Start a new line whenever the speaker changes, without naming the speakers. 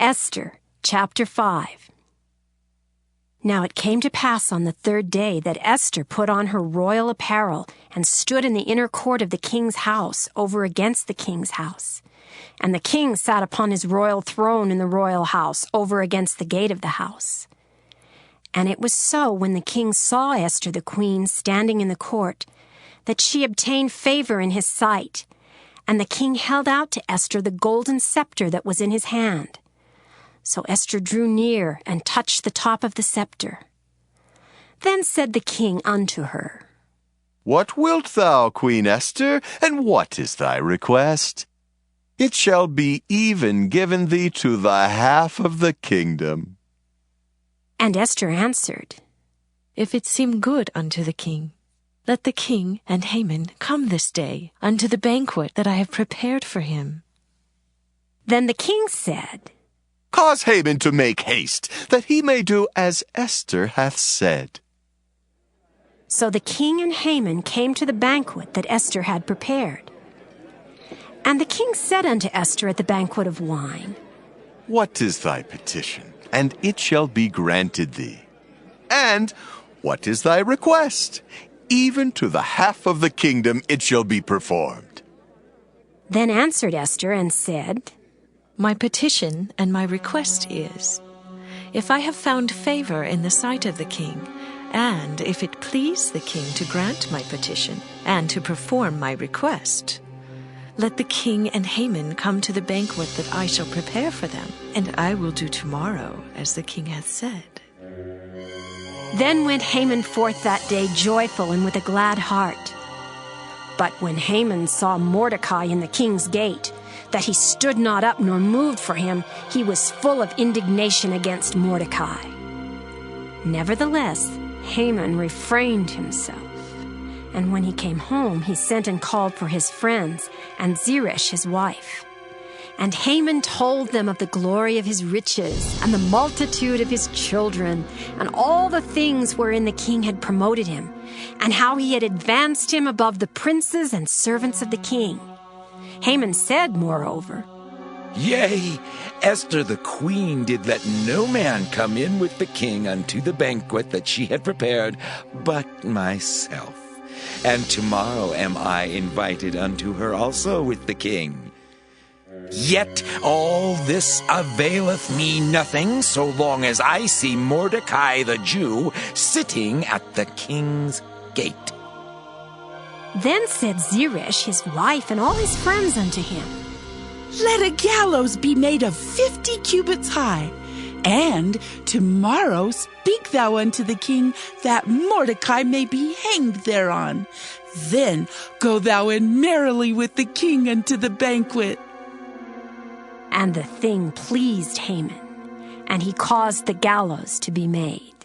Esther, chapter 5. Now it came to pass on the third day that Esther put on her royal apparel and stood in the inner court of the king's house over against the king's house. And the king sat upon his royal throne in the royal house over against the gate of the house. And it was so, when the king saw Esther the queen standing in the court, that she obtained favor in his sight. And the king held out to Esther the golden scepter that was in his hand. So Esther drew near and touched the top of the scepter. Then said the king unto her,
What wilt thou, Queen Esther, and what is thy request? It shall be even given thee to the half of the kingdom.
And Esther answered,
If it seem good unto the king, let the king and Haman come this day unto the banquet that I have prepared for him.
Then the king said,
Cause Haman to make haste, that he may do as Esther hath said.
So the king and Haman came to the banquet that Esther had prepared. And the king said unto Esther at the banquet of wine,
What is thy petition? And it shall be granted thee. And what is thy request? Even to the half of the kingdom it shall be performed.
Then answered Esther and said,
My petition and my request is, if I have found favor in the sight of the king, and if it please the king to grant my petition and to perform my request, let the king and Haman come to the banquet that I shall prepare for them, and I will do tomorrow as the king hath said.
Then went Haman forth that day joyful and with a glad heart. But when Haman saw Mordecai in the king's gate, that he stood not up nor moved for him, he was full of indignation against Mordecai. Nevertheless, Haman refrained himself. And when he came home, he sent and called for his friends and Zeresh his wife. And Haman told them of the glory of his riches and the multitude of his children and all the things wherein the king had promoted him, and how he had advanced him above the princes and servants of the king. Haman said, moreover,
Yea, Esther the queen did let no man come in with the king unto the banquet that she had prepared, but myself. And tomorrow am I invited unto her also with the king. Yet all this availeth me nothing, so long as I see Mordecai the Jew sitting at the king's gate.
Then said Zeresh his wife and all his friends unto him,
Let a gallows be made of 50 cubits high, and tomorrow speak thou unto the king, that Mordecai may be hanged thereon. Then go thou in merrily with the king unto the banquet.
And the thing pleased Haman, and he caused the gallows to be made.